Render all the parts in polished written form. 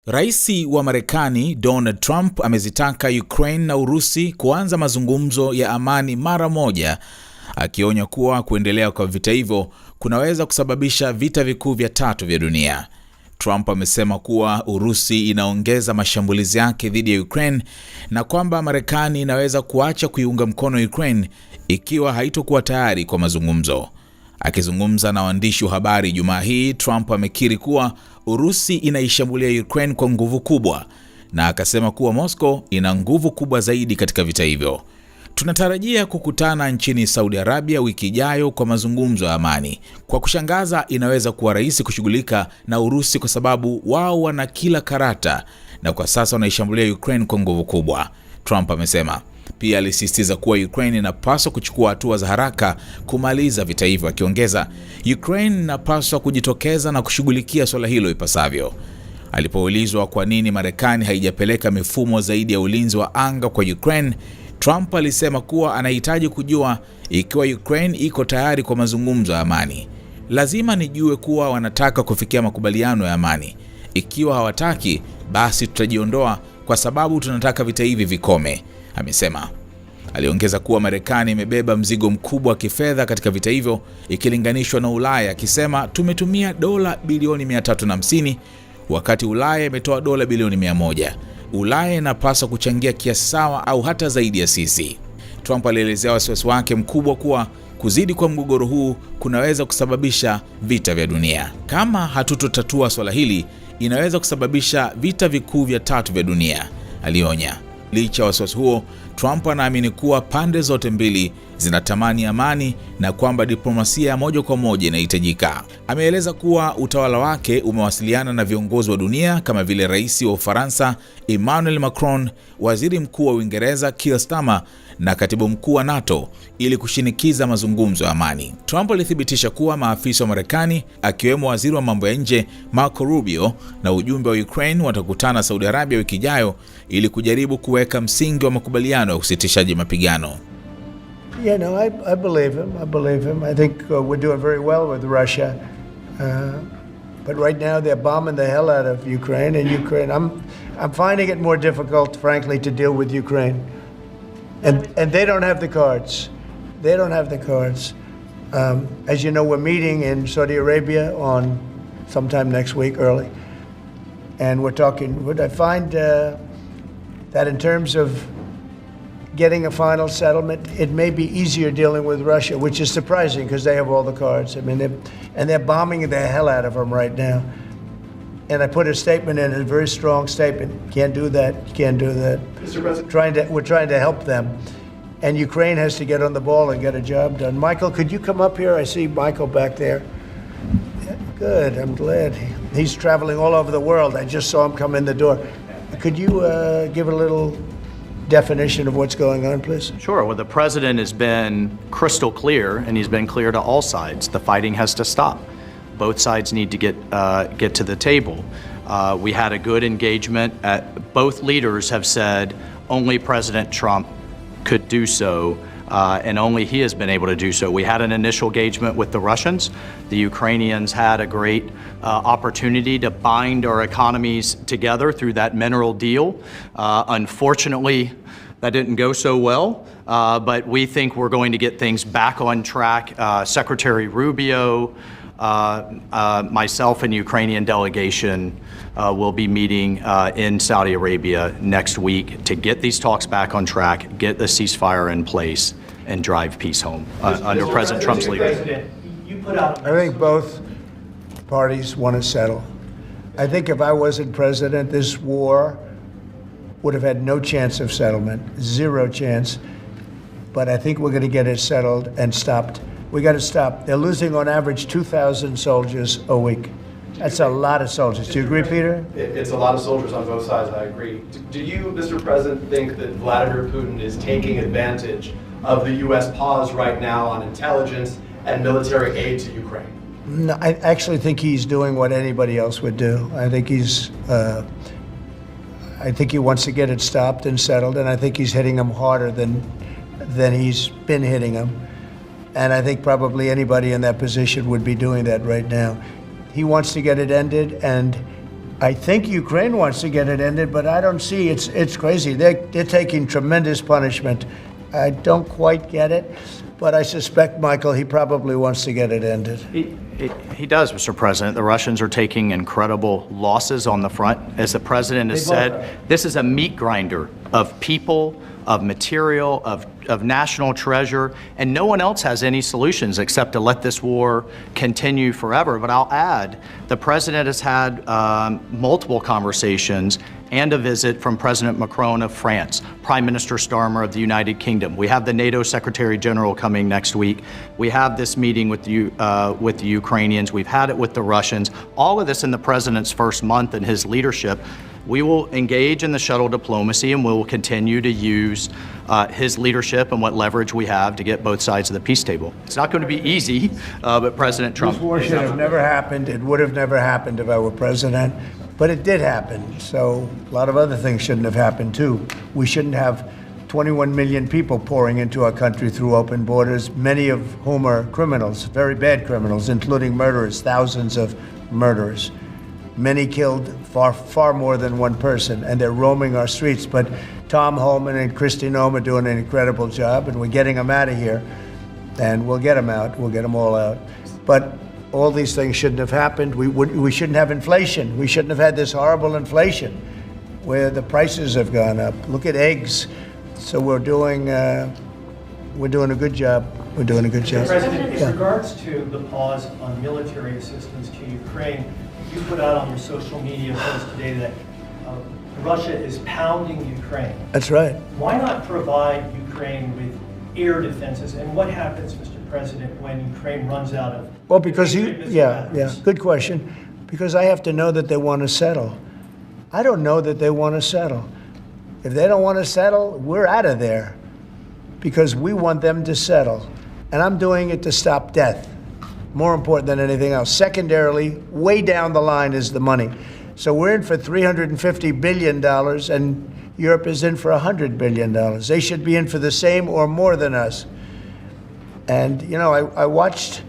Rais wa Marekani Donald Trump amezitaka Ukraine na Urusi kuanza mazungumzo ya amani mara moja, akionya kuwa kuendelea kwa vita hivyo kunaweza kusababisha vita vikuu vya tatu vya dunia. Trump amesema kuwa Urusi inaongeza mashambulizi yake dhidi ya Ukraine na kwamba Marekani inaweza kuacha kuiunga mkono Ukraine ikiwa haitokuwa tayari kwa mazungumzo. Akizungumza na waandishi wa habari Jumaa hii, Trump amekiri kuwa Urusi inaishambulia Ukraine kwa nguvu kubwa na akasema kuwa Moscow ina nguvu kubwa zaidi katika vita hivyo. Tunatarajia kukutana nchini Saudi Arabia wiki ijayo kwa mazungumzo ya amani. Kwa kushangaza, inaweza kuwa rahisi kushughulika na Urusi kwa sababu wao wana kila karata na kwa sasa wanaishambulia Ukraine kwa nguvu kubwa, Trump amesema. Pia alisisitiza kuwa Ukraine inapaswa kuchukua hatua za haraka kumaliza vita hivyo, akiongeza Ukraine inapaswa kujitokeza na kushughulikia swala hilo ipasavyo. Alipoulizwa kwa nini Marekani haijapeleka mifumo zaidi ya ulinzi wa anga kwa Ukraine, Trump alisema kuwa anahitaji kujua ikiwa Ukraine iko tayari kwa mazungumzo ya amani. Lazima nijue kuwa wanataka kufikia makubaliano ya amani. Ikiwa hawataki, basi tutajiondoa kwa sababu tunataka vita hivi vikome, amesema. Aliongeza kuwa Marekani imebeba mzigo mkubwa wa kifedha katika vita hivyo ikilinganishwa na Ulaya, akisema tumetumia dola bilioni 350 wakati Ulaya imetoa dola bilioni 100. Ulaya inapaswa kuchangia kiasi sawa au hata zaidi ya sisi. Trump alielezea wasiwasi wake mkubwa kuwa kuzidi kwa mgogoro huu kunaweza kusababisha vita vya dunia. Kama hatutotatua swala hili, inaweza kusababisha vita vikuu vya tatu vya dunia, alionya. Licha ya wasiwasi huo, Trump anaamini kuwa pande zote mbili zinatamani amani na kwamba diplomasia ya moja kwa moja inahitajika. Ameeleza kuwa utawala wake umewasiliana na viongozi wa dunia kama vile Rais wa Ufaransa Emmanuel Macron, Waziri Mkuu wa Uingereza Keir Starmer na Katibu Mkuu wa NATO ili kushinikiza mazungumzo ya amani. Trump alithibitisha kuwa maafisa wa Marekani akiwemo Waziri wa Mambo ya Nje Marco Rubio na ujumbe wa Ukraine watakutana Saudi Arabia wiki ijayo ili kujaribu kuweka msingi wa makubaliano ya usitishaji mapigano. Yeah, no, I believe him. I think we're doing very well with Russia. But right now they're bombing the hell out of Ukraine, and I'm finding it more difficult, frankly, to deal with Ukraine. And they don't have the cards. As you know, we're meeting in Saudi Arabia on sometime next week, early. And we're talking, would I find that in terms of getting a final settlement, it may be easier dealing with Russia, which is surprising because they have all the cards. I mean, they're bombing the hell out of them right now. And I put a statement in, a very strong statement. Can't do that. Mr. President. We're trying to help them. And Ukraine has to get on the ball and get a job done. Michael, could you come up here? I see Michael back there. Yeah, good, I'm glad. He's traveling all over the world. I just saw him come in the door. Could you give a little definition of what's going on, please? Sure. Well, the president has been crystal clear, and he's been clear to all sides. The fighting has to stop. Both sides need to get to the table. We had a good engagement. Both leaders have said only President Trump could do so, and only he has been able to do so. We had an initial engagement with the Russians. The Ukrainians had a great opportunity to bind our economies together through that mineral deal. Unfortunately, that didn't go so well, but we think we're going to get things back on track. Secretary Rubio, myself and Ukrainian delegation will be meeting in Saudi Arabia next week to get these talks back on track, get the ceasefire in place, and drive peace home under President Trump's leadership. I think both parties want to settle. I think if I wasn't president, this war would have had no chance of settlement, zero chance. But I think we're going to get it settled and stopped. We got to stop. They're losing on average 2,000 soldiers a week. That's a lot of soldiers. Do you agree, Peter? It's a lot of soldiers on both sides, I agree. Do you, Mr. President, think that Vladimir Putin is taking advantage of the U.S. pause right now on intelligence and military aid to Ukraine? No, I actually think he's doing what anybody else would do. I think he wants to get it stopped and settled, and I think he's hitting them harder than he's been hitting them. And I think probably anybody in that position would be doing that right now. He wants to get it ended, and I think Ukraine wants to get it ended, but I don't see, it's crazy. They're taking tremendous punishment. I don't quite get it, but I suspect, Michael, he probably wants to get it ended. He does, Mr. President. The Russians are taking incredible losses on the front. As the president has said, this is a meat grinder of people, of material, of national treasure, and no one else has any solutions except to let this war continue forever. But I'll add, the president has had multiple conversations and a visit from President Macron of France, Prime Minister Starmer of the United Kingdom. We have the NATO Secretary General coming next week. We have this meeting with the Ukrainians. We've had it with the Russians. All of this in the president's first month in his leadership. We will engage in the shuttle diplomacy, and we will continue to use his leadership and what leverage we have to get both sides of the peace table. It's not going to be easy, but President Trump... This war should have never happened. It would have never happened if I were president, but it did happen. So a lot of other things shouldn't have happened, too. We shouldn't have 21 million people pouring into our country through open borders, many of whom are criminals, very bad criminals, including murderers, thousands of murderers. Many killed, far more than one person, and they're roaming our streets. But Tom Holman and Kristi Noem are doing an incredible job, and we're getting them out of here. And we'll get them out. We'll get them all out. But all these things shouldn't have happened. We shouldn't have inflation. We shouldn't have had this horrible inflation where the prices have gone up. Look at eggs. So we're doing a good job. We're doing a good job. President, in regards to the pause on military assistance to Ukraine, you put out on your social media post today that Russia is pounding Ukraine. That's right. Why not provide Ukraine with air defenses? And what happens, Mr. President, when Ukraine runs out of... Well, because good question. Because I have to know that they want to settle. I don't know that they want to settle. If they don't want to settle, we're out of there. Because we want them to settle. And I'm doing it to stop death. More important than anything else. Secondarily, way down the line is the money. So we're in for $350 billion, and Europe is in for $100 billion. They should be in for the same or more than us. And, you know, I watched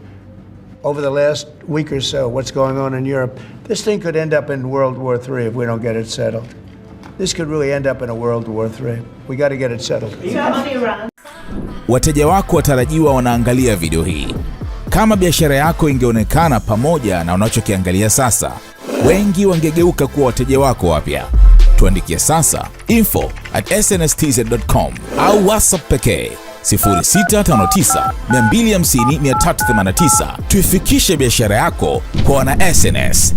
over the last week or so what's going on in Europe. This thing could end up in World War III if we don't get it settled. This could really end up in a World War III. We got to get it settled. Wateja wako watarajiwa wanaangalia video hii. Kama biashara yako ingeonekana pamoja na unachokiangalia sasa, wengi wangegeuka kuwa wateja wako wapya. Tuandikie sasa info@snstz.com au WhatsApp pekee 0659 250 389. Tuifikishe biashara yako kwa wana SNS.